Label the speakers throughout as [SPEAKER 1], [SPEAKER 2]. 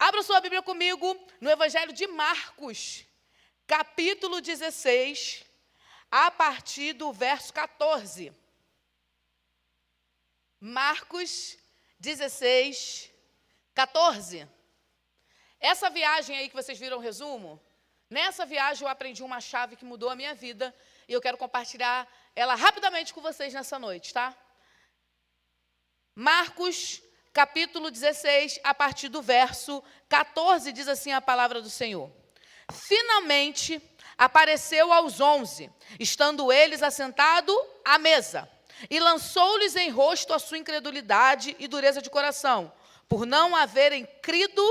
[SPEAKER 1] Abra sua Bíblia comigo no Evangelho de Marcos, capítulo 16, a partir do verso 14. Marcos 16, 14. Essa viagem aí que vocês viram o resumo, nessa viagem eu aprendi uma chave que mudou a minha vida e eu quero compartilhar ela rapidamente com vocês nessa noite, tá? Marcos, capítulo 16, a partir do verso 14, diz assim a palavra do Senhor. Finalmente apareceu aos 11, estando eles assentados à mesa, e lançou-lhes em rosto a sua incredulidade e dureza de coração, por não haverem crido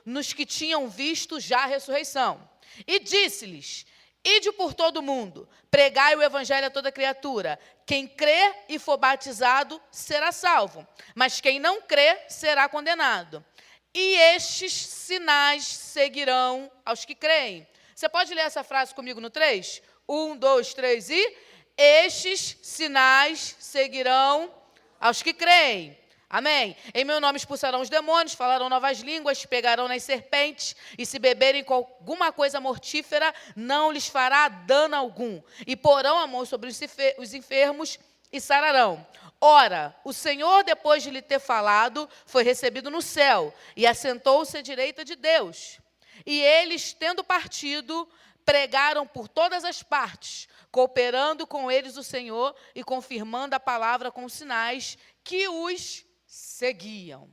[SPEAKER 1] nos que tinham visto já a ressurreição. E disse-lhes: ide por todo o mundo, pregai o evangelho a toda criatura. Quem crê e for batizado será salvo, mas quem não crê será condenado. E estes sinais seguirão aos que creem. Você pode ler essa frase comigo no 3? 1, 2, 3 e... estes sinais seguirão aos que creem. Amém? Em meu nome expulsarão os demônios, falarão novas línguas, pegarão nas serpentes, e se beberem com alguma coisa mortífera, não lhes fará dano algum. E porão a mão sobre os enfermos e sararão. Ora, o Senhor, depois de lhe ter falado, foi recebido no céu, e assentou-se à direita de Deus. E eles, tendo partido, pregaram por todas as partes, cooperando com eles o Senhor e confirmando a palavra com sinais que os seguiam.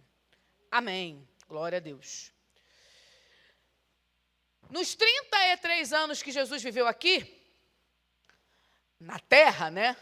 [SPEAKER 1] Amém. Glória a Deus. Nos 33 anos que Jesus viveu aqui, na terra, né?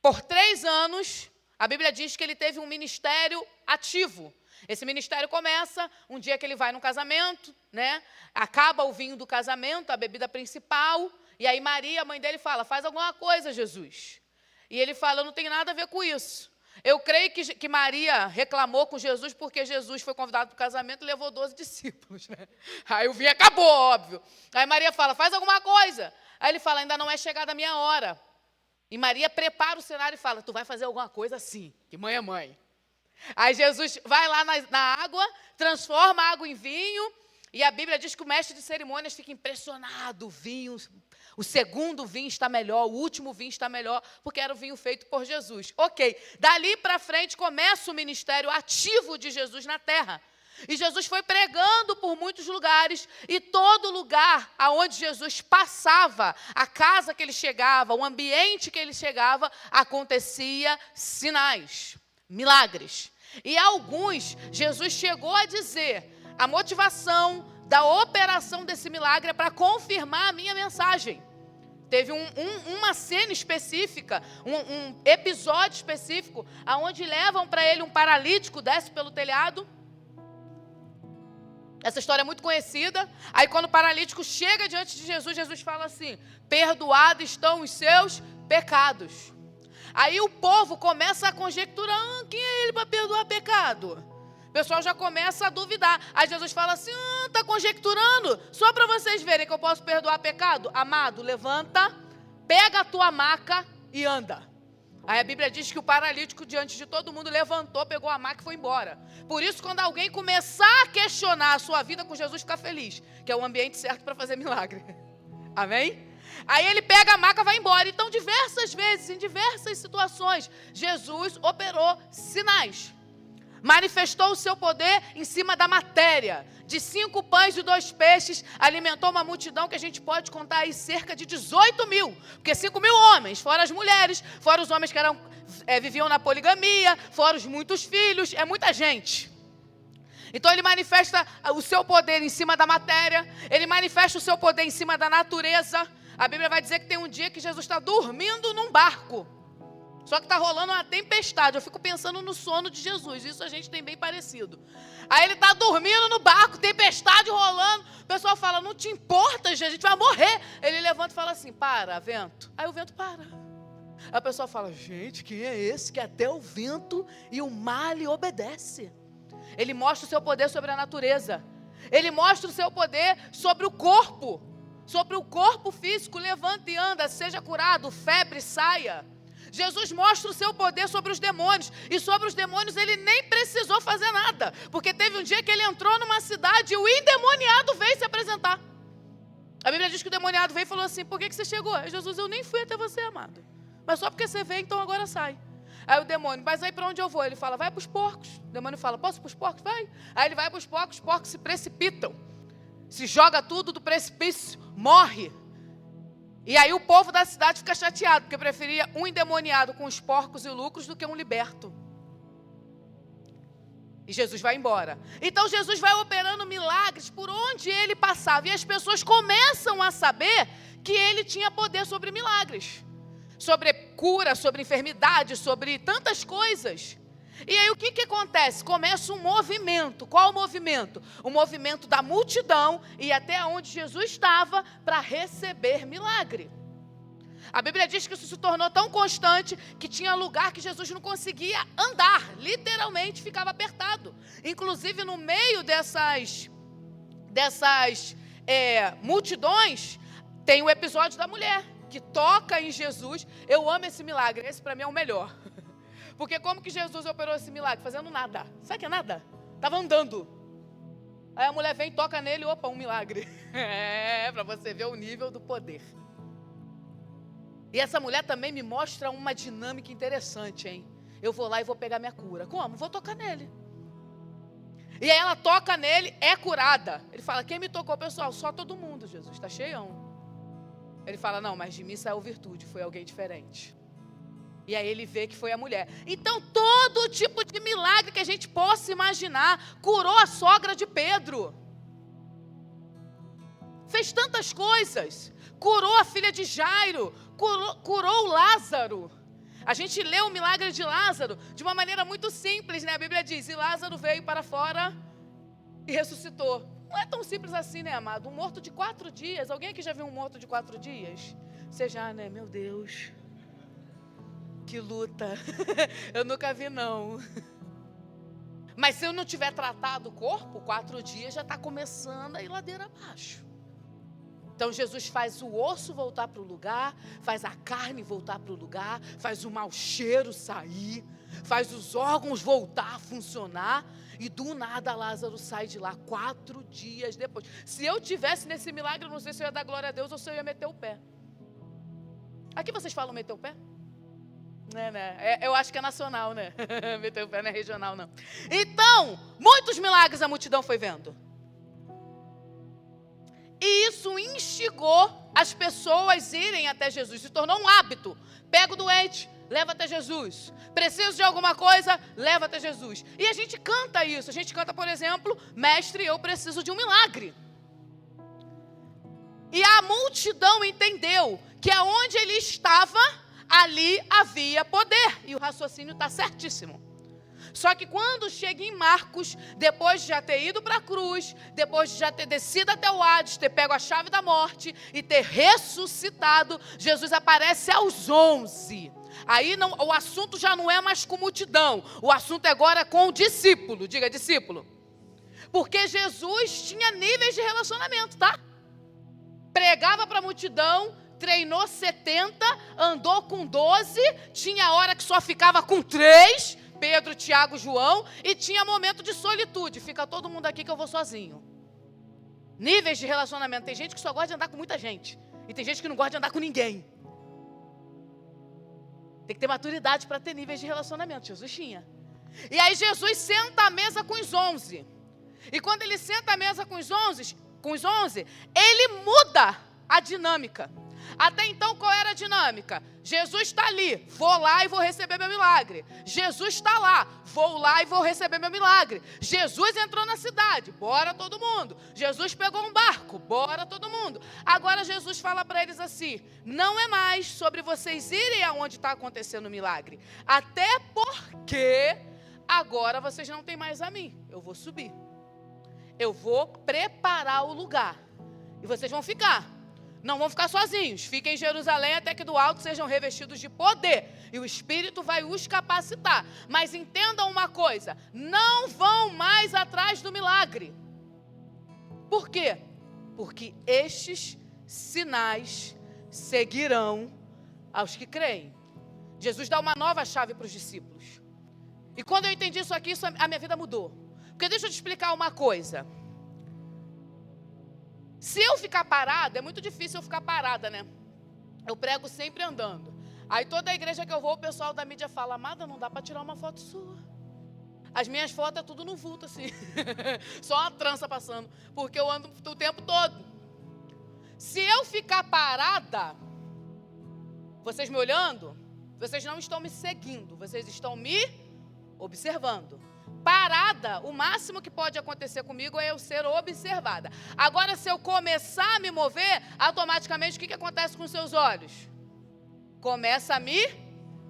[SPEAKER 1] Por 3 anos, a Bíblia diz que ele teve um ministério ativo. Esse ministério começa um dia que ele vai no casamento, né? Acaba o vinho do casamento, a bebida principal, e aí Maria, a mãe dele, fala: faz alguma coisa, Jesus. E ele fala: eu não tenho nada a ver com isso. Eu creio que Maria reclamou com Jesus porque Jesus foi convidado para o casamento e levou 12 discípulos, né? Aí o vinho acabou, óbvio. Aí Maria fala: faz alguma coisa. Aí ele fala: ainda não é chegada a minha hora. E Maria prepara o cenário e fala: tu vai fazer alguma coisa sim, que mãe é mãe. Aí Jesus vai lá na água, transforma a água em vinho, e a Bíblia diz que o mestre de cerimônias fica impressionado. O vinho, o segundo vinho está melhor, o último vinho está melhor, porque era o vinho feito por Jesus. Ok, dali para frente começa o ministério ativo de Jesus na terra. E Jesus foi pregando por muitos lugares, e todo lugar aonde Jesus passava, a casa que ele chegava, o ambiente que ele chegava, acontecia sinais, milagres. E alguns, Jesus chegou a dizer, a motivação da operação desse milagre é para confirmar a minha mensagem. Teve uma cena específica, um episódio específico, onde levam para ele um paralítico, desce pelo telhado. Essa história é muito conhecida. Aí quando o paralítico chega diante de Jesus, Jesus fala assim: perdoados estão os seus pecados. Aí o povo começa a conjecturar: quem é ele para perdoar pecado? O pessoal já começa a duvidar. Aí Jesus fala assim: está conjecturando? Só para vocês verem que eu posso perdoar pecado? Amado, levanta, pega a tua maca e anda. Aí a Bíblia diz que o paralítico, diante de todo mundo, levantou, pegou a maca e foi embora. Por isso, quando alguém começar a questionar a sua vida com Jesus, fica feliz, que é o ambiente certo para fazer milagre. Amém? Aí ele pega a maca e vai embora. Então, diversas vezes, em diversas situações, Jesus operou sinais. Manifestou o seu poder em cima da matéria. De 5 pães e 2 peixes, alimentou uma multidão que a gente pode contar aí cerca de 18 mil. Porque 5 mil homens, fora as mulheres, fora os homens que viviam na poligamia, fora os muitos filhos, é muita gente. Então ele manifesta o seu poder em cima da matéria, ele manifesta o seu poder em cima da natureza. A Bíblia vai dizer que tem um dia que Jesus está dormindo num barco. Só que está rolando uma tempestade. Eu fico pensando no sono de Jesus. Isso a gente tem bem parecido. Aí ele está dormindo no barco, tempestade rolando. O pessoal fala: não te importa, gente, a gente vai morrer. Ele levanta e fala assim: para, vento. Aí o vento para. Aí a pessoa fala: gente, quem é esse que até o vento e o mar lhe obedece? Ele mostra o seu poder sobre a natureza. Ele mostra o seu poder sobre o corpo. Sobre o corpo físico. Levanta e anda, seja curado, febre, saia. Jesus mostra o seu poder sobre os demônios. E sobre os demônios ele nem precisou fazer nada. Porque teve um dia que ele entrou numa cidade e o endemoniado veio se apresentar. A Bíblia diz que o demoniado veio e falou assim: por que você chegou? Jesus, eu nem fui até você, amado. Mas só porque você veio, então agora sai. Aí o demônio, mas aí para onde eu vou? Ele fala, vai para os porcos. O demônio fala, posso ir para os porcos? Vai. Aí ele vai para os porcos se precipitam. Se joga tudo do precipício, morre. E aí o povo da cidade fica chateado, porque preferia um endemoniado com os porcos e lucros do que um liberto. E Jesus vai embora. Então Jesus vai operando milagres por onde ele passava. E as pessoas começam a saber que ele tinha poder sobre milagres. Sobre cura, sobre enfermidade, sobre tantas coisas. E aí o que acontece? Começa um movimento. Qual o movimento? O movimento da multidão e até onde Jesus estava para receber milagre. A Bíblia diz que isso se tornou tão constante que tinha lugar que Jesus não conseguia andar. Literalmente ficava apertado. Inclusive no meio dessas multidões tem o episódio da mulher que toca em Jesus. Eu amo esse milagre. Esse para mim é o melhor. Porque como que Jesus operou esse milagre? Fazendo nada. Sabe o que é nada? Estava andando. Aí a mulher vem, toca nele, opa, um milagre. Para você ver o nível do poder. E essa mulher também me mostra uma dinâmica interessante, hein? Eu vou lá e vou pegar minha cura. Como? Vou tocar nele. E aí ela toca nele, é curada. Ele fala, quem me tocou, pessoal? Só todo mundo, Jesus, está cheião. Ele fala, não, mas de mim saiu virtude, foi alguém diferente. E aí ele vê que foi a mulher. Então, todo tipo de milagre que a gente possa imaginar, curou a sogra de Pedro. Fez tantas coisas. Curou a filha de Jairo. Curou o Lázaro. A gente lê o milagre de Lázaro de uma maneira muito simples, né? A Bíblia diz, e Lázaro veio para fora e ressuscitou. Não é tão simples assim, né, amado? Um morto de 4 dias. Alguém aqui já viu um morto de 4 dias? Você já, né? Meu Deus. Que luta. Eu nunca vi, não. Mas se eu não tiver tratado o corpo, 4 dias já está começando a ir ladeira abaixo. Então Jesus faz o osso voltar para o lugar, faz a carne voltar para o lugar, faz o mau cheiro sair, faz os órgãos voltar a funcionar. E do nada Lázaro sai de lá 4 dias depois. Se eu tivesse nesse milagre, eu não sei se eu ia dar glória a Deus ou se eu ia meter o pé. Aqui vocês falam meter o pé? Né? Eu acho que é nacional, né? Meter o pé não é regional, não. Então, muitos milagres a multidão foi vendo. E isso instigou as pessoas irem até Jesus. Se tornou um hábito. Pega o doente, leva até Jesus. Preciso de alguma coisa, leva até Jesus. E a gente canta isso. A gente canta, por exemplo, mestre, eu preciso de um milagre. E a multidão entendeu que aonde ele estava, ali havia poder. E o raciocínio está certíssimo. Só que quando chega em Marcos, depois de já ter ido para a cruz, depois de já ter descido até o Hades, ter pego a chave da morte e ter ressuscitado, Jesus aparece aos 11. Aí não, o assunto já não é mais com multidão, o assunto agora é com o discípulo. Diga, discípulo. Porque Jesus tinha níveis de relacionamento, tá? Pregava para a multidão, treinou 70, andou com 12, tinha hora que só ficava com 3, Pedro, Tiago, João, e tinha momento de solitude. Fica todo mundo aqui que eu vou sozinho. Níveis de relacionamento. Tem gente que só gosta de andar com muita gente. E tem gente que não gosta de andar com ninguém. Tem que ter maturidade para ter níveis de relacionamento. Jesus tinha. E aí Jesus senta à mesa com os 11. E quando ele senta à mesa com os 11, ele muda a dinâmica. Até então, qual era a dinâmica? Jesus está ali, vou lá e vou receber meu milagre. Jesus está lá, vou lá e vou receber meu milagre. Jesus entrou na cidade, bora todo mundo. Jesus pegou um barco, bora todo mundo. Agora Jesus fala para eles assim, não é mais sobre vocês irem aonde está acontecendo o milagre. Até porque agora vocês não têm mais a mim, eu vou subir. Eu vou preparar o lugar e vocês vão ficar. Não vão ficar sozinhos, fiquem em Jerusalém até que do alto sejam revestidos de poder. E o Espírito vai os capacitar. Mas entendam uma coisa, não vão mais atrás do milagre. Por quê? Porque estes sinais seguirão aos que creem. Jesus dá uma nova chave para os discípulos. E quando eu entendi isso aqui, a minha vida mudou. Porque deixa eu te explicar uma coisa. Se eu ficar parada, é muito difícil eu ficar parada, né? Eu prego sempre andando. Aí toda a igreja que eu vou, o pessoal da mídia fala: amada, não dá para tirar uma foto sua. As minhas fotos é tudo no vulto, assim. Só uma trança passando. Porque eu ando o tempo todo. Se eu ficar parada, vocês me olhando, vocês não estão me seguindo, vocês estão me observando. Parada, o máximo que pode acontecer comigo é eu ser observada. Agora, se eu começar a me mover, automaticamente o que acontece com os seus olhos? Começa a me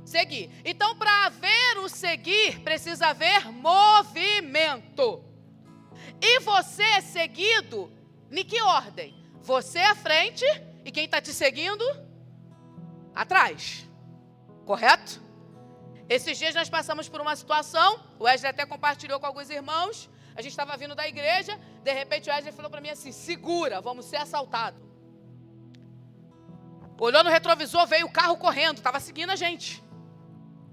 [SPEAKER 1] seguir. Então, para haver o seguir, precisa haver movimento. E você é seguido em que ordem? Você à frente e quem está te seguindo? Atrás. Correto? Esses dias nós passamos por uma situação, o Wesley até compartilhou com alguns irmãos, a gente estava vindo da igreja, de repente o Wesley falou para mim assim: segura, vamos ser assaltados. Olhou no retrovisor, veio o carro correndo, estava seguindo a gente.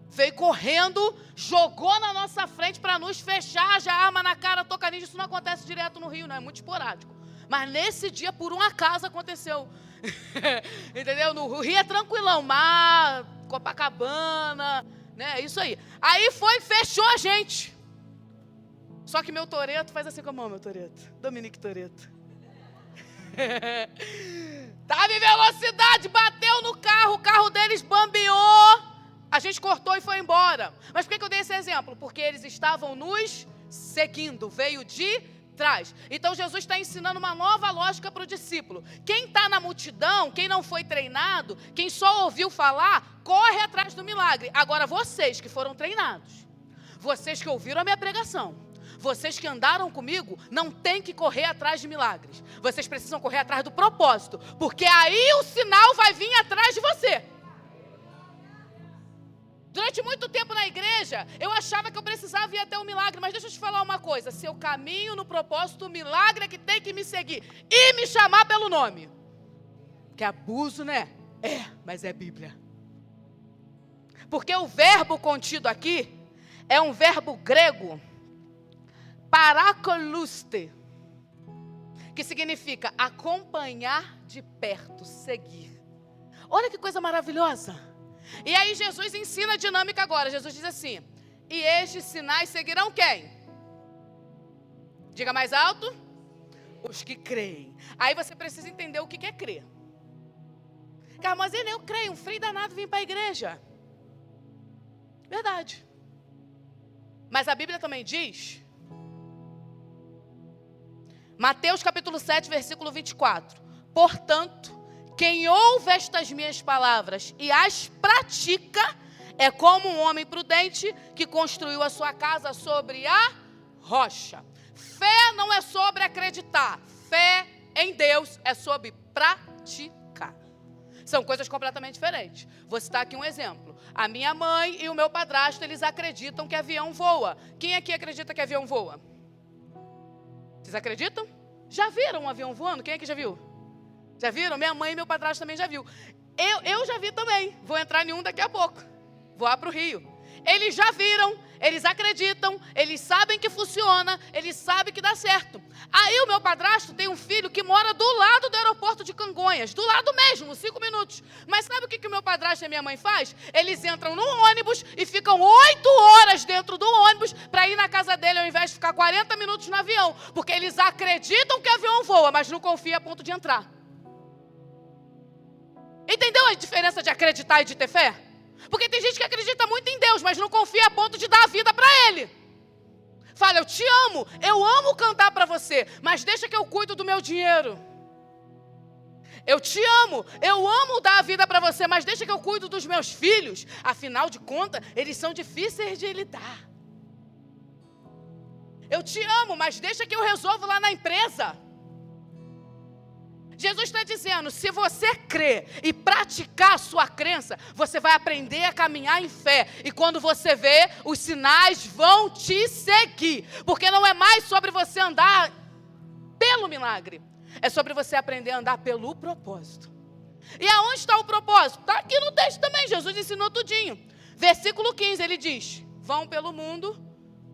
[SPEAKER 1] Veio correndo, jogou na nossa frente para nos fechar, já arma na cara, toca nisso. Isso não acontece direto no Rio, não, é muito esporádico. Mas nesse dia, por um acaso, aconteceu. Entendeu? No Rio é tranquilão, mar, Copacabana, né? Isso aí. Aí foi, fechou a gente. Só que meu Toretto, faz assim com a mão, meu Toretto. Dominique Toretto. Tava em velocidade, bateu no carro, o carro deles bambeou. A gente cortou e foi embora. Mas por que eu dei esse exemplo? Porque eles estavam nos seguindo, veio de trás. Então Jesus está ensinando uma nova lógica para o discípulo. Quem está na multidão, quem não foi treinado, quem só ouviu falar, corre atrás do milagre. Agora vocês que foram treinados, vocês que ouviram a minha pregação, vocês que andaram comigo, não tem que correr atrás de milagres. Vocês precisam correr atrás do propósito, porque aí o sinal vai vir atrás de você. Durante muito tempo na igreja, eu achava que eu precisava ir até o milagre, mas deixa eu te falar uma coisa: se eu caminho no propósito, o milagre é que tem que me seguir e me chamar pelo nome. Que abuso, né? É, mas é Bíblia. Porque o verbo contido aqui é um verbo grego, parakoluste, que significa acompanhar de perto, seguir. Olha que coisa maravilhosa. E aí Jesus ensina a dinâmica agora. Jesus diz assim: e estes sinais seguirão quem? Diga mais alto. Os que creem. Aí você precisa entender o que é crer. Carmozina, eu creio, um frio danado vim para a igreja. Verdade. Mas a Bíblia também diz, Mateus capítulo 7, versículo 24: portanto, quem ouve estas minhas palavras e as pratica é como um homem prudente que construiu a sua casa sobre a rocha. Fé não é sobre acreditar. Fé em Deus é sobre praticar. São coisas completamente diferentes. Vou citar aqui um exemplo. A minha mãe e o meu padrasto, eles acreditam que avião voa. Quem aqui acredita que avião voa? Vocês acreditam? Já viram um avião voando? Quem aqui já viu? Já viram? Minha mãe e meu padrasto também já viu. Eu já vi também. Vou entrar em um daqui a pouco. Voar para o Rio. Eles já viram, eles acreditam, eles sabem que funciona, eles sabem que dá certo. Aí o meu padrasto tem um filho que mora do lado do aeroporto de Congonhas, do lado mesmo, 5 minutos. Mas sabe o que o meu padrasto e a minha mãe faz? Eles entram no ônibus e ficam 8 horas dentro do ônibus para ir na casa dele ao invés de ficar 40 minutos no avião. Porque eles acreditam que o avião voa, mas não confiam a ponto de entrar. Entendeu a diferença de acreditar e de ter fé? Porque tem gente que acredita muito em Deus, mas não confia a ponto de dar a vida para Ele. Fala, eu te amo, eu amo cantar para você, mas deixa que eu cuido do meu dinheiro. Eu te amo, eu amo dar a vida para você, mas deixa que eu cuido dos meus filhos. Afinal de contas, eles são difíceis de lidar. Eu te amo, mas deixa que eu resolvo lá na empresa. Jesus está dizendo, se você crer e praticar a sua crença, você vai aprender a caminhar em fé. E quando você vê, os sinais vão te seguir. Porque não é mais sobre você andar pelo milagre. É sobre você aprender a andar pelo propósito. E aonde está o propósito? Está aqui no texto também, Jesus ensinou tudinho. Versículo 15, ele diz, vão pelo mundo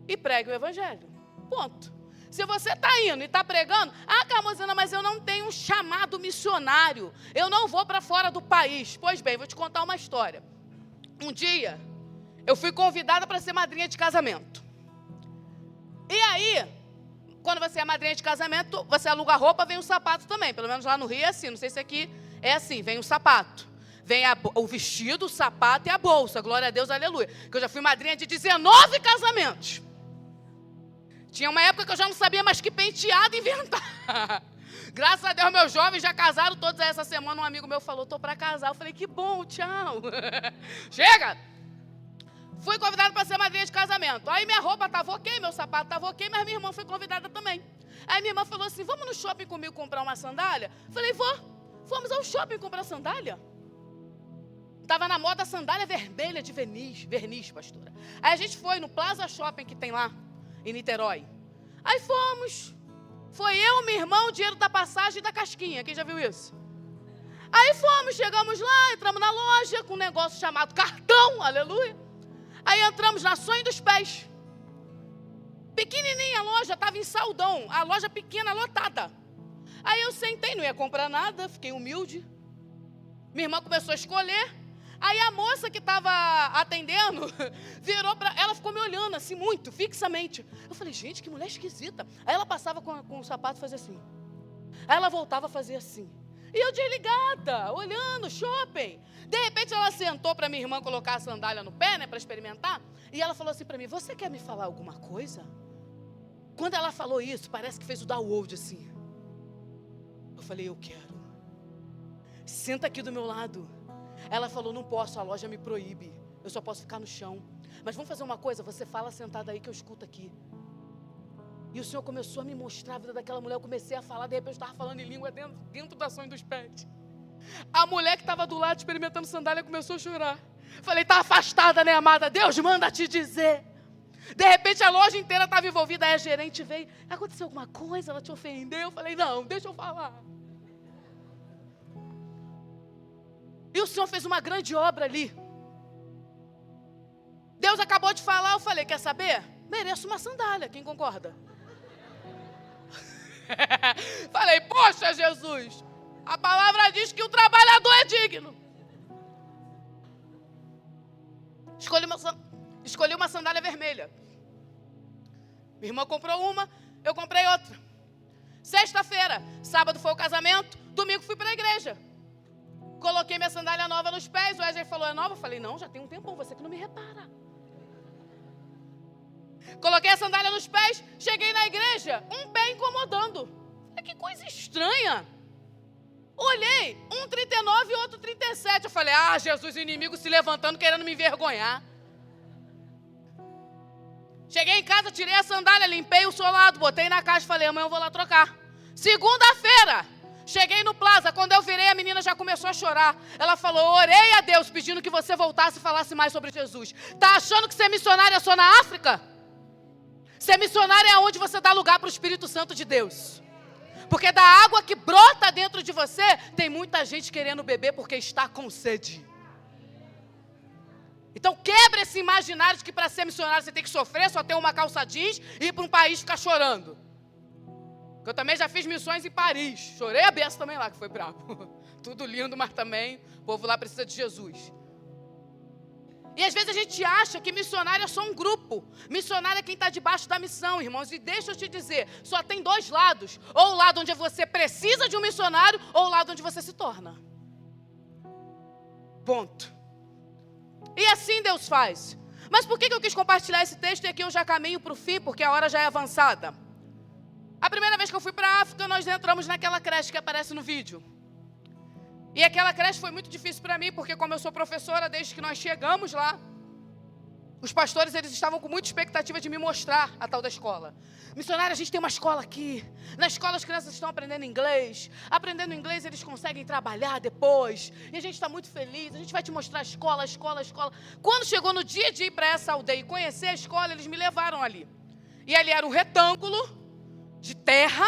[SPEAKER 1] e preguem o evangelho. Ponto. Se você está indo e está pregando, Carmozina, mas eu não tenho um chamado missionário, eu não vou para fora do país. Pois bem, vou te contar uma história. Um dia, eu fui convidada para ser madrinha de casamento. E aí, quando você é madrinha de casamento, você aluga roupa, vem o sapato também. Pelo menos lá no Rio é assim, não sei se aqui é assim, vem o sapato. Vem o vestido, o sapato e a bolsa, glória a Deus, aleluia. Que eu já fui madrinha de 19 casamentos. Tinha uma época que eu já não sabia mais que penteado inventar. Graças a Deus, meus jovens já casaram todos. Essa semana um amigo meu falou, estou para casar. Eu falei, que bom, tchau. Chega! Fui convidada para ser madrinha de casamento. Aí minha roupa estava ok, meu sapato estava ok, mas minha irmã foi convidada também. Aí minha irmã falou assim, vamos no shopping comigo comprar uma sandália? Falei, vou. Fomos ao shopping comprar sandália. Estava na moda sandália vermelha de verniz, pastora. Aí a gente foi no Plaza Shopping que tem lá, em Niterói. Aí fomos. Foi eu, minha irmã, o dinheiro da passagem e da casquinha. Quem já viu isso? Aí fomos, chegamos lá, entramos na loja com um negócio chamado cartão, aleluia. Aí entramos na Sonho dos Pés. Pequenininha a loja, estava em saldão. A loja pequena, lotada. Aí eu sentei, não ia comprar nada, fiquei humilde. Minha irmã começou a escolher. Aí a moça que estava atendendo, virou para ela, ficou me olhando assim muito, fixamente. Eu falei, gente, que mulher esquisita. Aí ela passava com o sapato e fazia assim. Aí ela voltava a fazer assim. E eu desligada, olhando, shopping. De repente ela sentou para minha irmã colocar a sandália no pé, né, para experimentar. E ela falou assim para mim, você quer me falar alguma coisa? Quando ela falou isso, parece que fez o download assim. Eu falei, eu quero. Senta aqui do meu lado. Ela falou, não posso, a loja me proíbe. Eu só posso ficar no chão. Mas vamos fazer uma coisa, você fala sentada aí que eu escuto aqui. E o Senhor começou a me mostrar a vida daquela mulher. Eu comecei a falar, de repente eu estava falando em língua dentro da Sonho dos Pés. A mulher que estava do lado experimentando sandália começou a chorar. Falei, está afastada, né, amada? Deus manda te dizer. De repente a loja inteira estava envolvida. Aí a gerente veio, aconteceu alguma coisa? Ela te ofendeu? Eu falei, não, deixa eu falar. E o Senhor fez uma grande obra ali. Deus acabou de falar, eu falei, quer saber? Mereço uma sandália, quem concorda? Falei, poxa Jesus, a palavra diz que o trabalhador é digno. Escolhi uma sandália vermelha. Minha irmã comprou uma, eu comprei outra. Sexta-feira, sábado foi o casamento, domingo fui para a igreja. Coloquei minha sandália nova nos pés, o Wesley falou, é nova? Eu falei, não, já tem um tempão, você que não me repara. Coloquei a sandália nos pés, cheguei na igreja, um pé incomodando. Falei, que coisa estranha. Olhei, um 39 e outro 37. Eu falei, Jesus, o inimigo se levantando, querendo me envergonhar. Cheguei em casa, tirei a sandália, limpei o solado, botei na caixa, falei, amanhã eu vou lá trocar. Segunda-feira. Cheguei no Plaza, quando eu virei, a menina já começou a chorar. Ela falou, orei a Deus pedindo que você voltasse e falasse mais sobre Jesus. Tá achando que ser missionária é só na África? Ser missionária é onde você dá lugar para o Espírito Santo de Deus. Porque da água que brota dentro de você, tem muita gente querendo beber porque está com sede. Então quebra esse imaginário de que para ser missionário você tem que sofrer, só ter uma calça jeans e ir para um país ficar chorando. Eu também já fiz missões em Paris. Chorei a beça também lá, que foi brabo. Tudo lindo, mas também o povo lá precisa de Jesus. E às vezes a gente acha que missionário é só um grupo. Missionário é quem está debaixo da missão, irmãos. E deixa eu te dizer, só tem dois lados. Ou o lado onde você precisa de um missionário, ou o lado onde você se torna. Ponto. E assim Deus faz. Mas por que eu quis compartilhar esse texto? E aqui eu já caminho para o fim, porque a hora já é avançada. A primeira vez que eu fui para a África, nós entramos naquela creche que aparece no vídeo. E aquela creche foi muito difícil para mim, porque como eu sou professora, desde que nós chegamos lá, os pastores, eles estavam com muita expectativa de me mostrar a tal da escola. Missionária, a gente tem uma escola aqui. Na escola as crianças estão aprendendo inglês. Aprendendo inglês, eles conseguem trabalhar depois. E a gente está muito feliz. A gente vai te mostrar a escola, a escola, a escola. Quando chegou no dia de ir para essa aldeia e conhecer a escola, eles me levaram ali. E ali era um retângulo de terra.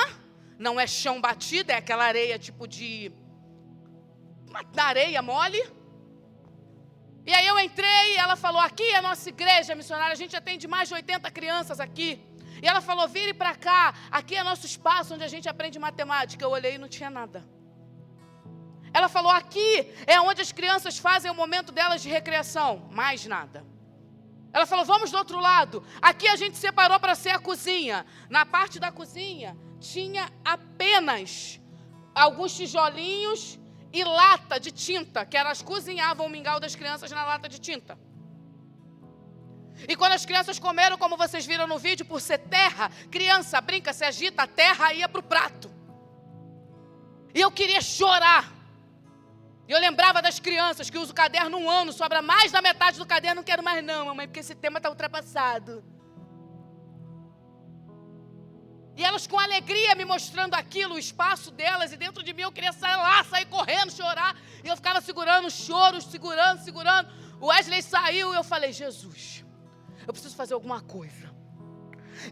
[SPEAKER 1] Não é chão batido, é aquela areia tipo de... na areia mole. E aí eu entrei e ela falou, aqui é a nossa igreja missionária, a gente atende mais de 80 crianças aqui. E ela falou, vire para cá, aqui é nosso espaço onde a gente aprende matemática. Eu olhei e não tinha nada. Ela falou, aqui é onde as crianças fazem o momento delas de recreação. Mais nada. Ela falou, vamos do outro lado. Aqui a gente separou para ser a cozinha. Na parte da cozinha tinha apenas alguns tijolinhos e lata de tinta, que elas cozinhavam o mingau das crianças na lata de tinta. E quando as crianças comeram, como vocês viram no vídeo, por ser terra, criança brinca, se agita, a terra ia para o prato. E eu queria chorar. E eu lembrava das crianças que usam o caderno um ano, sobra mais da metade do caderno, não quero mais não, mamãe, porque esse tema está ultrapassado. E elas com alegria me mostrando aquilo, o espaço delas, e dentro de mim eu queria sair correndo, chorar. E eu ficava segurando o choro, segurando. O Wesley saiu e eu falei, Jesus, eu preciso fazer alguma coisa.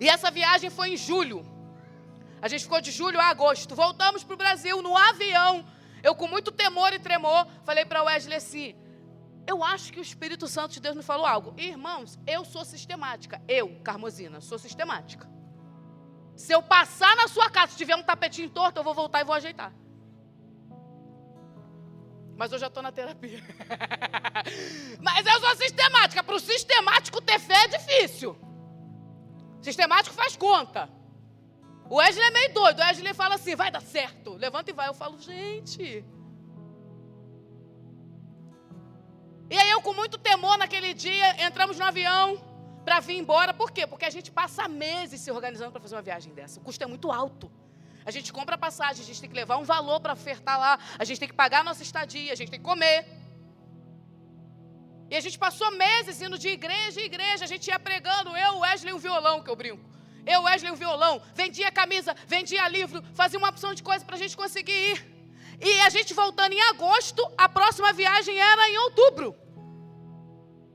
[SPEAKER 1] E essa viagem foi em julho. A gente ficou de julho a agosto. Voltamos para o Brasil no avião. Eu com muito temor e tremor, falei para o Wesley assim, eu acho que o Espírito Santo de Deus me falou algo. Irmãos, eu sou sistemática. Eu, Carmozina, sou sistemática. Se eu passar na sua casa, se tiver um tapetinho torto, eu vou voltar e vou ajeitar. Mas eu já estou na terapia. Mas eu sou sistemática. Para o sistemático ter fé é difícil. Sistemático faz conta. O Wesley é meio doido. O Wesley fala assim, vai dar certo. Levanta e vai. Eu falo, gente. E aí eu com muito temor naquele dia, entramos no avião para vir embora. Por quê? Porque a gente passa meses se organizando para fazer uma viagem dessa. O custo é muito alto. A gente compra passagem, a gente tem que levar um valor para ofertar lá, a gente tem que pagar a nossa estadia, a gente tem que comer. E a gente passou meses indo de igreja em igreja, a gente ia pregando, eu, Wesley, um violão, que eu brinco. Eu, Wesley, um violão, vendia camisa, vendia livro, fazia uma opção de coisa para a gente conseguir ir. E a gente voltando em agosto, a próxima viagem era em outubro.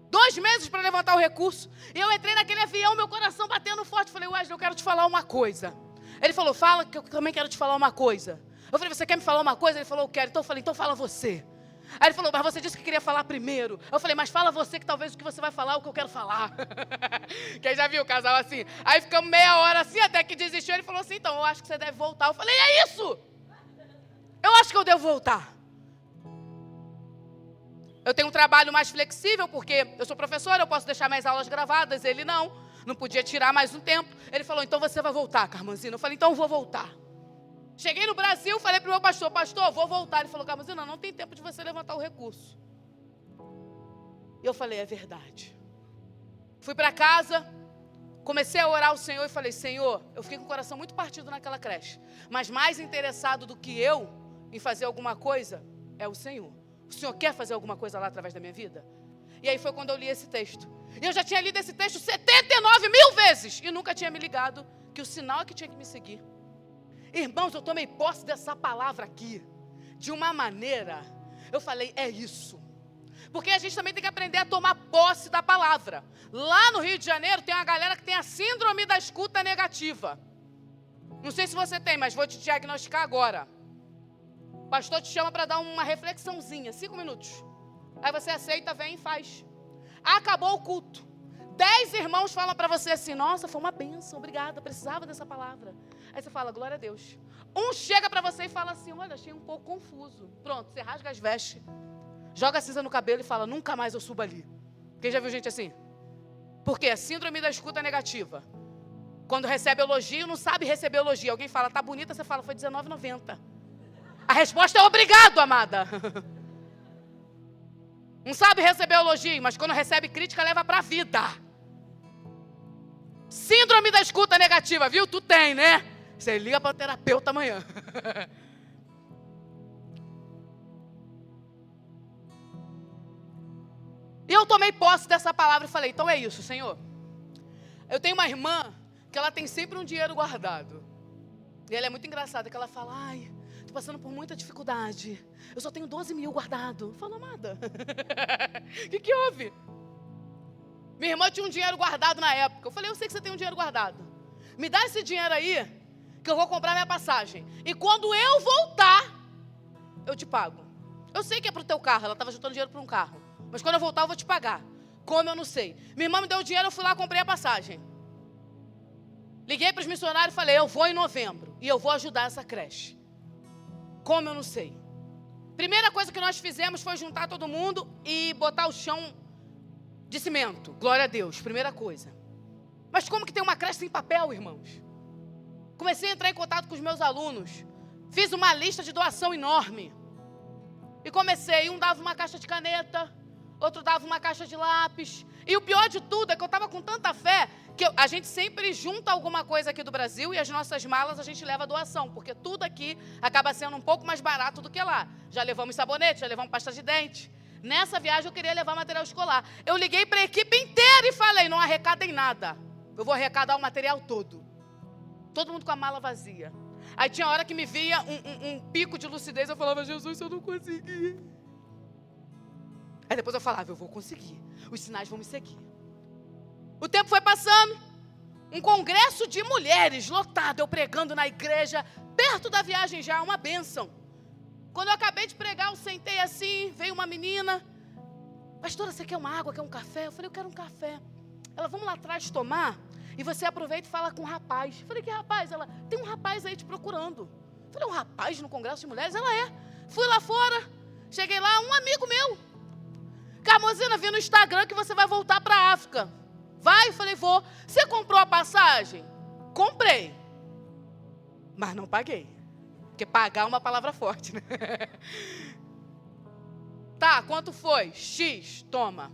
[SPEAKER 1] 2 meses para levantar o recurso. E eu entrei naquele avião, meu coração batendo forte. Falei, Wesley, eu quero te falar uma coisa. Ele falou, fala que eu também quero te falar uma coisa. Eu falei, você quer me falar uma coisa? Ele falou, eu quero. Então eu falei, então fala você. Aí ele falou, mas você disse que queria falar primeiro. Eu falei, mas fala você que talvez o que você vai falar é o que eu quero falar. Quem já viu o casal assim? Aí ficamos meia hora assim, até que desistiu. Ele falou assim, então eu acho que você deve voltar. Eu falei, é isso. Eu acho que eu devo voltar. Eu tenho um trabalho mais flexível, porque eu sou professora, eu posso deixar minhas aulas gravadas, ele não podia tirar mais um tempo. Ele falou, então você vai voltar, Carmozina. Eu falei, então eu vou voltar. Cheguei no Brasil, falei para o meu pastor, vou voltar. Ele falou, Carmozina, não tem tempo de você levantar o recurso. E eu falei, é verdade. Fui para casa, comecei a orar ao Senhor e falei, Senhor, eu fiquei com o coração muito partido naquela creche, mas mais interessado do que eu em fazer alguma coisa é o Senhor. O Senhor quer fazer alguma coisa lá através da minha vida? E aí foi quando eu li esse texto. E eu já tinha lido esse texto 79.000 vezes. E nunca tinha me ligado que o sinal é que tinha que me seguir. Irmãos, eu tomei posse dessa palavra aqui. De uma maneira, eu falei, é isso. Porque a gente também tem que aprender a tomar posse da palavra. Lá no Rio de Janeiro tem uma galera que tem a síndrome da escuta negativa. Não sei se você tem, mas vou te diagnosticar agora. O pastor te chama para dar uma reflexãozinha, 5 minutos. Aí você aceita, vem e faz. Acabou o culto. 10 irmãos falam para você assim, nossa, foi uma bênção, obrigada, precisava dessa palavra. Aí você fala, glória a Deus. Um chega para você e fala assim, olha, achei um pouco confuso. Pronto, você rasga as vestes, joga a cinza no cabelo e fala, nunca mais eu subo ali. Quem já viu gente assim? Por quê? Síndrome da escuta negativa. Quando recebe elogio, não sabe receber elogio. Alguém fala, tá bonita, você fala, foi R$19,90. A resposta é obrigado, amada. Não sabe receber elogio, mas quando recebe crítica, leva para a vida. Síndrome da escuta negativa, viu? Tu tem, né? Você liga para o terapeuta amanhã. E eu tomei posse dessa palavra e falei, então é isso, Senhor. Eu tenho uma irmã que ela tem sempre um dinheiro guardado. E ela é muito engraçada, que ela fala, ai, estou passando por muita dificuldade. Eu só tenho 12 mil guardado. Eu falo, amada, o que houve? Minha irmã tinha um dinheiro guardado na época. Eu falei, eu sei que você tem um dinheiro guardado. Me dá esse dinheiro aí, que eu vou comprar minha passagem. E quando eu voltar, eu te pago. Eu sei que é pro teu carro, ela estava juntando dinheiro para um carro. Mas quando eu voltar eu vou te pagar. Como eu não sei. Minha irmã me deu o dinheiro, eu fui lá, comprei a passagem. Liguei para os missionários e falei, eu vou em novembro. E eu vou ajudar essa creche. Como eu não sei. Primeira coisa que nós fizemos foi juntar todo mundo e botar o chão de cimento. Glória a Deus, primeira coisa. Mas como que tem uma creche sem papel, irmãos? Comecei a entrar em contato com os meus alunos. Fiz uma lista de doação enorme. E comecei, um dava uma caixa de caneta, outro dava uma caixa de lápis. E o pior de tudo é que eu estava com tanta fé que a gente sempre junta alguma coisa aqui do Brasil e as nossas malas a gente leva doação, porque tudo aqui acaba sendo um pouco mais barato do que lá. Já levamos sabonete, já levamos pasta de dente. Nessa viagem eu queria levar material escolar. Eu liguei para a equipe inteira e falei, não arrecadem nada. Eu vou arrecadar o material todo. Todo mundo com a mala vazia. Aí tinha hora que me via um pico de lucidez, eu falava, Jesus, eu não consegui. Aí depois eu falava, eu vou conseguir. Os sinais vão me seguir. O tempo foi passando. Um congresso de mulheres lotado, eu pregando na igreja, perto da viagem já, uma bênção. Quando eu acabei de pregar, eu sentei assim, veio uma menina. Pastora, você quer uma água, quer um café? Eu falei, eu quero um café. Ela, vamos lá atrás tomar? E você aproveita e fala com o rapaz. Eu falei, que rapaz? Ela, tem um rapaz aí te procurando. Eu falei, um rapaz no congresso de mulheres? Ela é. Fui lá fora, cheguei lá, um amigo meu. Carmozina, vi no Instagram que você vai voltar para a África. Vai? Eu falei, vou. Você comprou a passagem? Comprei. Mas não paguei. Porque pagar é uma palavra forte, né? Tá, quanto foi? X, toma.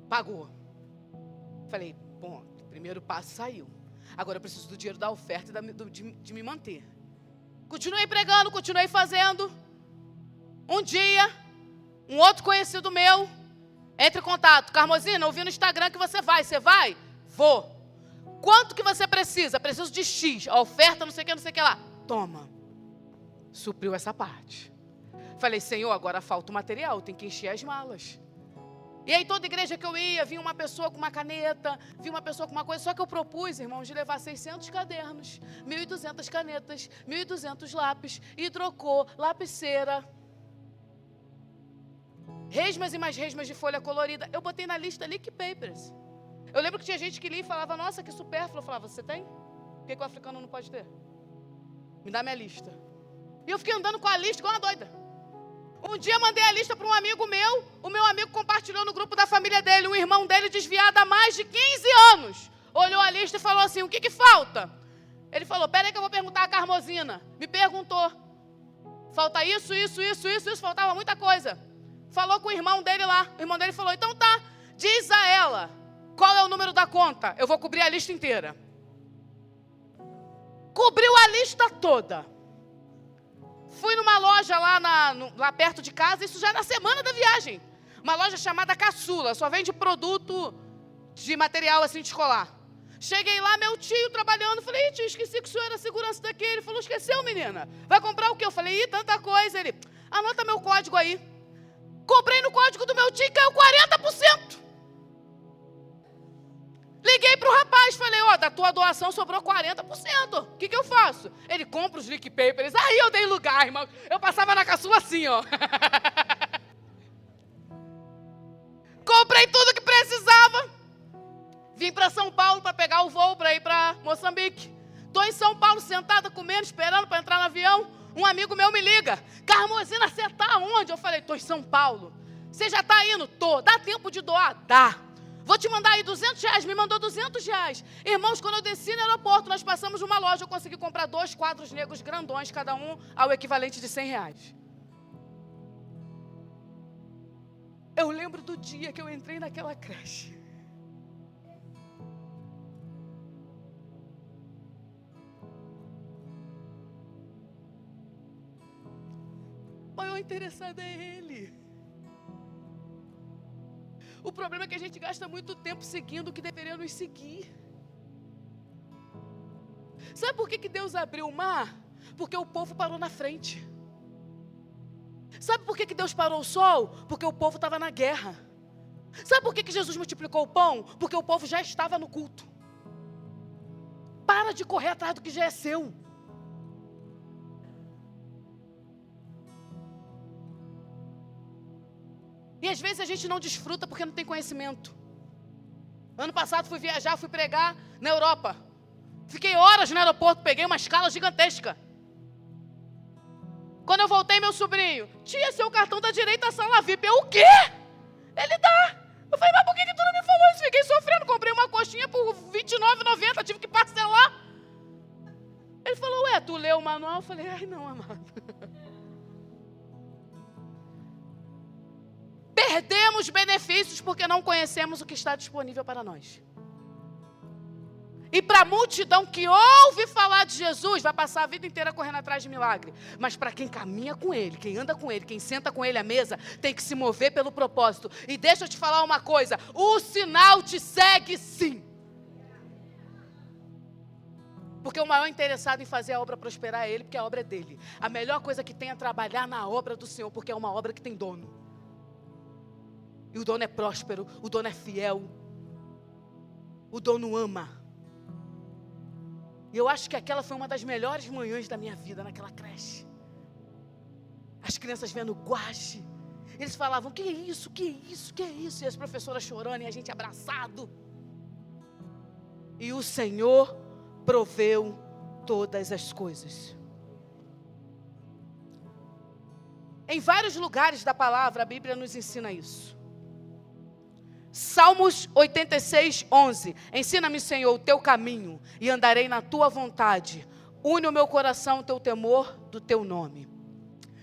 [SPEAKER 1] Pagou. Falei, bom, o primeiro passo saiu. Agora eu preciso do dinheiro da oferta e de me manter. Continuei pregando, continuei fazendo. Um dia, um outro conhecido meu, entra em contato. Carmozina, eu vi no Instagram que você vai. Você vai? Vou. Quanto que você precisa? Preciso de X. A oferta, não sei o que lá. Toma. Supriu essa parte. Falei, Senhor, agora falta o material, tem que encher as malas. E aí toda igreja que eu ia, vinha uma pessoa com uma caneta, vinha uma pessoa com uma coisa. Só que eu propus, irmãos, de levar 600 cadernos, 1.200 canetas, 1.200 lápis, hidrocor, lapiseira, resmas e mais resmas de folha colorida. Eu botei na lista Lick Papers. Eu lembro que tinha gente que lia e falava, nossa, que supérfluo. Eu falava, você tem? Por que o africano não pode ter? Me dá minha lista. E eu fiquei andando com a lista igual uma doida. Um dia mandei a lista para um amigo meu, o meu amigo compartilhou no grupo da família dele, um irmão dele desviado há mais de 15 anos. Olhou a lista e falou assim, o que que falta? Ele falou, peraí que eu vou perguntar a Carmozina. Me perguntou. Falta isso, faltava muita coisa. Falou com o irmão dele lá, o irmão dele falou, então tá, diz a ela, qual é o número da conta? Eu vou cobrir a lista inteira. Cobriu a lista toda. Fui numa loja lá perto de casa, isso já na semana da viagem. Uma loja chamada Caçula, só vende produto de material assim de escolar. Cheguei lá, meu tio trabalhando, falei, tio, esqueci que o senhor era segurança daqui. Ele falou, esqueceu, menina? Vai comprar o quê? Eu falei, tanta coisa. Ele, anota meu código aí. Cobrei no código do meu tio e caiu 40%. Liguei para o rapaz, falei, da tua doação sobrou 40%. O que eu faço? Ele compra os Lick Papers. Aí eu dei lugar, irmão. Eu passava na caçula assim, ó. Comprei tudo que precisava. Vim para São Paulo para pegar o voo para ir para Moçambique. Estou em São Paulo, sentada, comendo, esperando para entrar no avião. Um amigo meu me liga. Carmozina, você está onde? Eu falei, estou em São Paulo. Você já está indo? Tô. Dá tempo de doar? Dá. Vou te mandar aí R$200, me mandou R$200. Irmãos, quando eu desci no aeroporto, nós passamos numa loja, eu consegui comprar 2 quadros negros grandões, cada um ao equivalente de R$100. Eu lembro do dia que eu entrei naquela creche. O maior interessado é ele. O problema é que a gente gasta muito tempo seguindo o que deveria nos seguir. Sabe por que Deus abriu o mar? Porque o povo parou na frente. Sabe por que Deus parou o sol? Porque o povo estava na guerra. Sabe por que Jesus multiplicou o pão? Porque o povo já estava no culto. Para de correr atrás do que já é seu. E às vezes a gente não desfruta porque não tem conhecimento. Ano passado fui viajar, fui pregar na Europa. Fiquei horas no aeroporto, peguei uma escala gigantesca. Quando eu voltei, meu sobrinho, tia, seu cartão da direita à sala VIP. Eu, o quê? Ele dá. Eu falei, mas por que tu não me falou isso? Fiquei sofrendo, comprei uma coxinha por R$29,90, tive que parcelar. Ele falou, ué, tu leu o manual? Eu falei, ai não, amado. Perdemos benefícios porque não conhecemos o que está disponível para nós. E para a multidão que ouve falar de Jesus, vai passar a vida inteira correndo atrás de milagre. Mas para quem caminha com Ele, quem anda com Ele, quem senta com Ele à mesa, tem que se mover pelo propósito. E deixa eu te falar uma coisa, o sinal te segue sim. Porque o maior interessado em fazer a obra prosperar é Ele, porque a obra é dele. A melhor coisa que tem é trabalhar na obra do Senhor, porque é uma obra que tem dono. E o dono é próspero, o dono é fiel, o dono ama. E eu acho que aquela foi uma das melhores manhãs da minha vida, naquela creche. As crianças vendo guache. Eles falavam, que é isso, que é isso, que é isso? E as professoras chorando e a gente abraçado. E o Senhor proveu todas as coisas. Em vários lugares da palavra, a Bíblia nos ensina isso. Salmos 86, 11. Ensina-me, Senhor, o teu caminho e andarei na tua vontade. Une o meu coração ao teu temor do teu nome.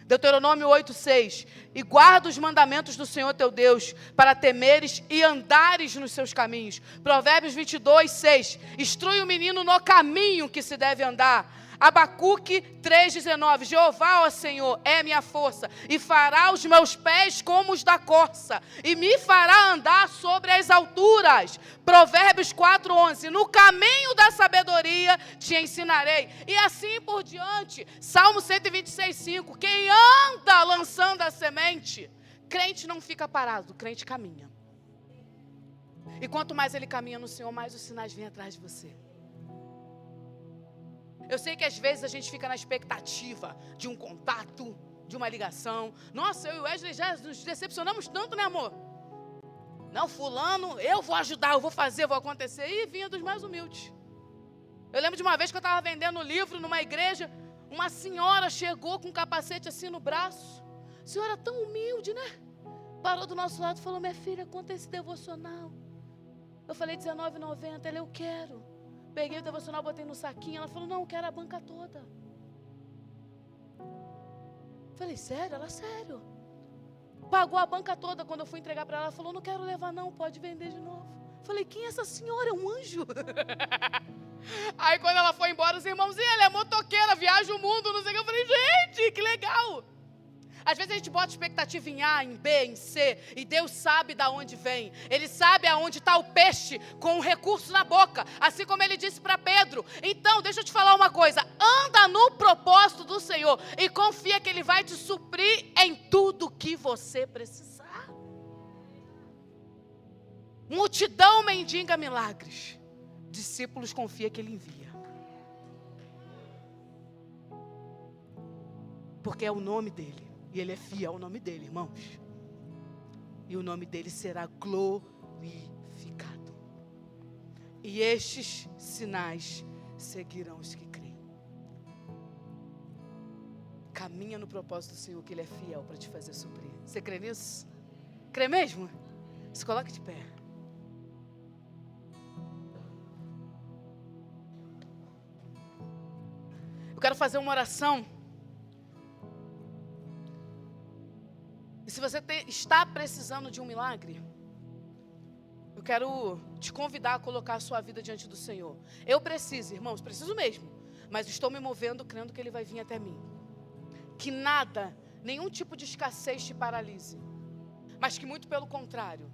[SPEAKER 1] Deuteronômio 8, 6. E guarda os mandamentos do Senhor teu Deus, para temeres e andares nos seus caminhos. Provérbios 22, 6. Instrui o menino no caminho que se deve andar. Abacuque 3,19. Jeová, ó Senhor, é minha força, e fará os meus pés como os da corça, e me fará andar sobre as alturas. Provérbios 4,11. No caminho da sabedoria te ensinarei. E assim por diante. Salmo 126,5. Quem anda lançando a semente, crente não fica parado, crente caminha. E quanto mais ele caminha no Senhor, mais os sinais vêm atrás de você. Eu sei que às vezes a gente fica na expectativa de um contato, de uma ligação. Nossa, eu e o Wesley já nos decepcionamos tanto, né, amor? Não, fulano, eu vou ajudar, eu vou fazer, eu vou acontecer. E vinha dos mais humildes. Eu lembro de uma vez que eu estava vendendo um livro numa igreja, uma senhora chegou com um capacete assim no braço. Senhora tão humilde, né? Parou do nosso lado e falou, minha filha, conta esse devocional. Eu falei, R$19,90, ela, eu quero. Peguei o devocional, botei no saquinho. Ela falou, não, eu quero a banca toda. Falei, sério? Ela, sério. Pagou a banca toda. Quando eu fui entregar para ela, ela falou, não quero levar não, pode vender de novo. Falei, quem é essa senhora? É um anjo? Aí quando ela foi embora, os irmãos, ela é motoqueira, viaja o mundo, não sei o que. Eu falei, gente, que legal. Às vezes a gente bota expectativa em A, em B, em C, e Deus sabe de onde vem. Ele sabe aonde está o peixe com o recurso na boca, assim como ele disse para Pedro. Então, deixa eu te falar uma coisa, anda no propósito do Senhor e confia que Ele vai te suprir em tudo que você precisar. Multidão mendiga milagres, discípulos confia que Ele envia. Porque é o nome dEle. E Ele é fiel ao nome dEle, irmãos. E o nome dEle será glorificado. E estes sinais seguirão os que creem. Caminha no propósito do Senhor, que Ele é fiel para te fazer suprir. Você crê nisso? Crê mesmo? Se coloque de pé. Eu quero fazer uma oração. E se você está precisando de um milagre, eu quero te convidar a colocar a sua vida diante do Senhor. Eu preciso, irmãos, preciso mesmo. Mas estou me movendo crendo que Ele vai vir até mim. Que nada, nenhum tipo de escassez te paralise. Mas que muito pelo contrário,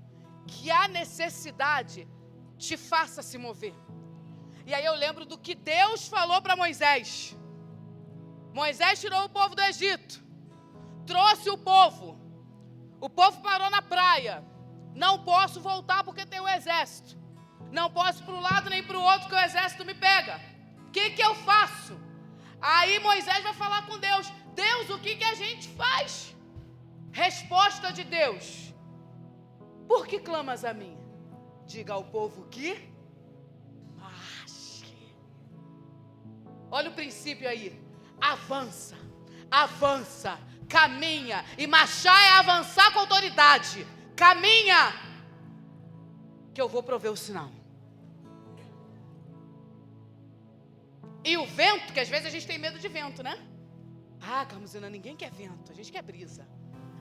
[SPEAKER 1] que a necessidade te faça se mover. E aí eu lembro do que Deus falou para Moisés. Moisés tirou o povo do Egito. Trouxe o povo. O povo parou na praia. Não posso voltar porque tem o exército. Não posso ir para um lado nem para o outro que o exército me pega. O que eu faço? Aí Moisés vai falar com Deus. Deus, o que a gente faz? Resposta de Deus. Por que clamas a mim? Diga ao povo que marche. Olha o princípio aí. Avança, avança, caminha. E marchar é avançar com autoridade. Caminha, que eu vou prover o sinal. E o vento, que às vezes a gente tem medo de vento, né? Ah, Carmozina, ninguém quer vento, a gente quer brisa.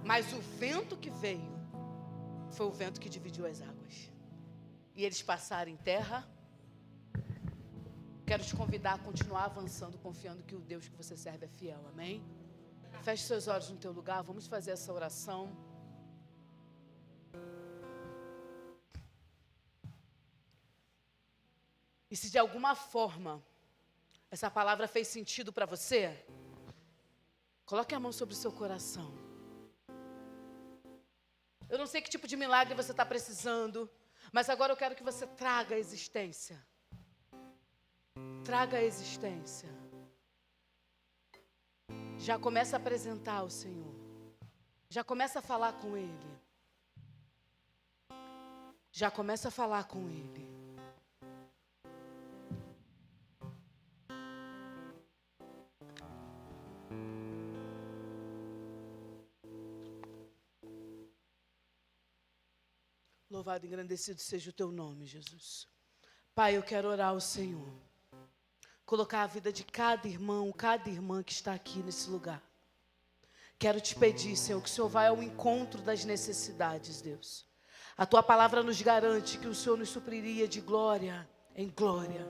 [SPEAKER 1] Mas o vento que veio foi o vento que dividiu as águas. E eles passaram em terra. Quero te convidar a continuar avançando, confiando que o Deus que você serve é fiel, amém? Feche seus olhos no teu lugar, vamos fazer essa oração. E se de alguma forma essa palavra fez sentido para você, coloque a mão sobre o seu coração. Eu não sei que tipo de milagre você está precisando, mas agora eu quero que você traga a existência. Traga a existência. Já começa a apresentar ao Senhor. Já começa a falar com Ele. Já começa a falar com Ele. Louvado e engrandecido seja o teu nome, Jesus. Pai, eu quero orar ao Senhor. Colocar a vida de cada irmão, cada irmã que está aqui nesse lugar. Quero te pedir, Senhor, que o Senhor vá ao encontro das necessidades, Deus. A tua palavra nos garante que o Senhor nos supriria de glória em glória.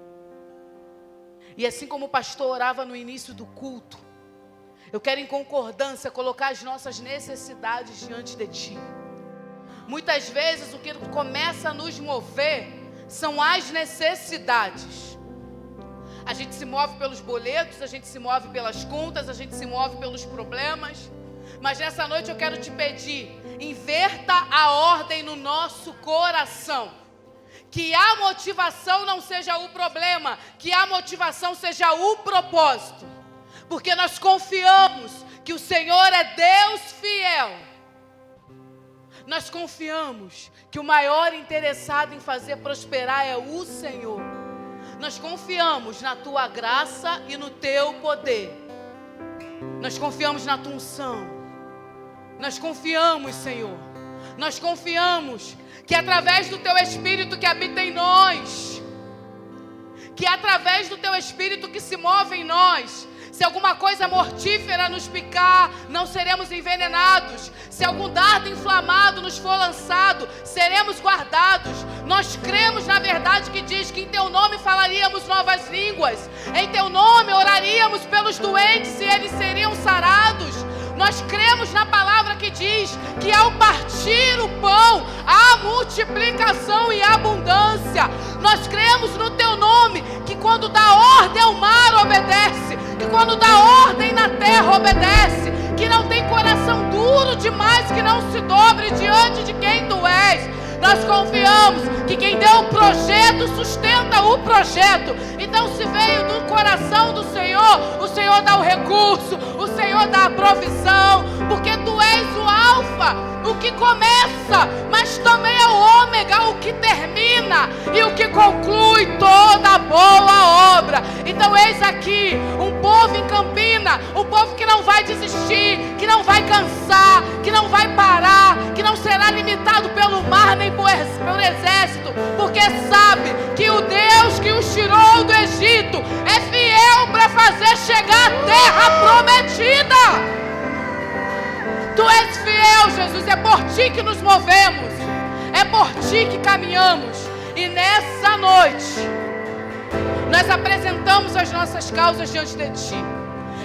[SPEAKER 1] E assim como o pastor orava no início do culto, eu quero em concordância colocar as nossas necessidades diante de Ti. Muitas vezes o que começa a nos mover são as necessidades. A gente se move pelos boletos, a gente se move pelas contas, a gente se move pelos problemas. Mas nessa noite eu quero te pedir, inverta a ordem no nosso coração. Que a motivação não seja o problema, que a motivação seja o propósito. Porque nós confiamos que o Senhor é Deus fiel. Nós confiamos que o maior interessado em fazer prosperar é o Senhor. Nós confiamos na Tua graça e no Teu poder. Nós confiamos na Tua unção. Nós confiamos, Senhor. Nós confiamos que através do Teu Espírito que habita em nós, que através do Teu Espírito que se move em nós, se alguma coisa mortífera nos picar, não seremos envenenados. Se algum dardo inflamado nos for lançado, seremos guardados. Nós cremos na verdade que diz que em Teu nome falaríamos novas línguas. Em Teu nome oraríamos pelos doentes e eles seriam sarados. Nós cremos na palavra que diz que ao partir o pão, há multiplicação e abundância. Nós cremos no Teu nome, que quando dá ordem ao mar obedece, que quando dá ordem na terra obedece, que não tem coração duro demais que não se dobre diante de quem Tu és. Nós confiamos que quem deu o projeto sustenta o projeto. Então, se veio do coração do Senhor, o Senhor dá o recurso, o Senhor dá a provisão, porque Tu és o alfa, o que começa, mas também é o ômega, o que termina e o que conclui toda boa obra. Então, eis aqui um povo em Campina, um povo que não vai desistir, que não vai cansar, que não vai parar, que não será limitado pelo mar nem pelo exército, porque sabe que o Deus que os tirou do Egito é fiel para fazer chegar à terra prometida. Tu és fiel, Jesus, é por Ti que nos movemos, é por Ti que caminhamos. E nessa noite nós apresentamos as nossas causas diante de Ti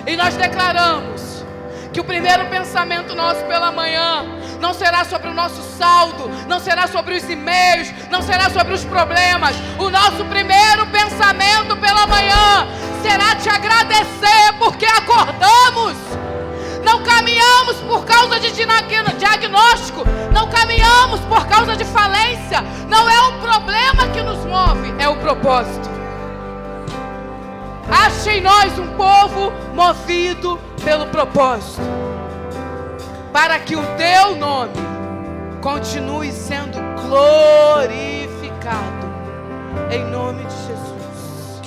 [SPEAKER 1] e nós declaramos que o primeiro pensamento nosso pela manhã não será sobre o nosso saldo, não será sobre os e-mails, não será sobre os problemas. O nosso primeiro pensamento pela manhã será te agradecer porque acordamos. Não caminhamos por causa de diagnóstico, não caminhamos por causa de falência. Não é o problema que nos move, é o propósito. Ache em nós um povo movido pelo propósito, para que o Teu nome continue sendo glorificado. Em nome de Jesus.